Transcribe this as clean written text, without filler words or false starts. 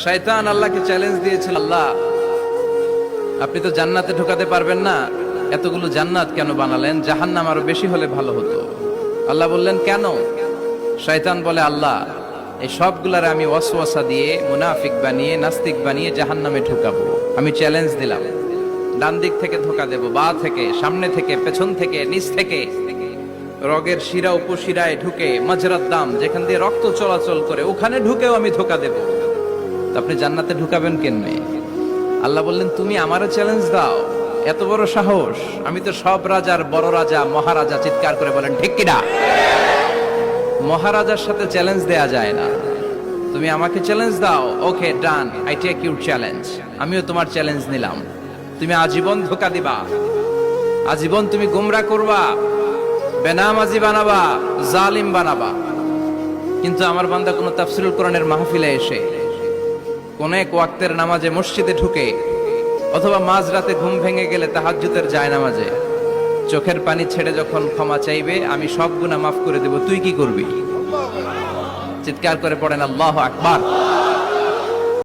শয়তান আল্লাহকে চ্যালেঞ্জ দিয়েছিল, আল্লাহ আপনি তো জান্নাতে ঢোকাতে পারবেন না, এতগুলো জান্নাত কেন বানালেন? জাহান্নাম আরো বেশি হলে ভালো হতো। আল্লাহ বললেন কেন? শয়তান বলে, আল্লাহ এই সবগুলারে আমি ওয়াসওয়াসা দিয়ে মুনাফিক বানিয়ে নাস্তিক বানিয়ে জাহান্নামে ঢুকাবো। আমি চ্যালেঞ্জ দিলাম, ডান দিক থেকে ধোকা দেব, বা থেকে, সামনে থেকে, পেছন থেকে, নিচ থেকে, রগের শিরা উপশিরায় ঢুকে, মাজরাত দাম যেখান দিয়ে রক্ত চলাচল করে ওখানে ঢুকেও আমি ধোকা দেব। তো আপনি জান্নাতে ঢুকাবেন কেমনে? আল্লাহ বললেন, তুমি আমারও চ্যালেঞ্জ দাও, এত বড় সাহস? আমি তো সব রাজার বড় রাজা, মহারাজা। চিৎকার করে বলেন ঠিক কিনা? মহারাজার সাথে চ্যালেঞ্জ দেয়া যায় না। তুমি আমাকে চ্যালেঞ্জ দাও, ওকে ডান, আই টেক ইউর চ্যালেঞ্জ। আমিও তোমার চ্যালেঞ্জ নিলাম। তুমি আজীবন ধোকা দিবা, আজীবন তুমি গুমরা করবা, বেনামাজি বানাবা, জালিম বানাবা। কিন্তু আমার বান্দা কোনো তাফসীরুল কোরআনের মাহফিলে এসে, কোন এক ওয়াক্তের নামাজে মসজিদে ঢুকে, অথবা মাঝরাতে ঘুম ভেঙে গেলে তাহাজ্জুদের জায়নামাজে চোখের পানি ছেড়ে যখন ক্ষমা চাইবে, আমি সব গুনাহ মাফ করে দেব। তুই কি করবি? চিৎকার করে পড়েন আল্লাহু আকবার।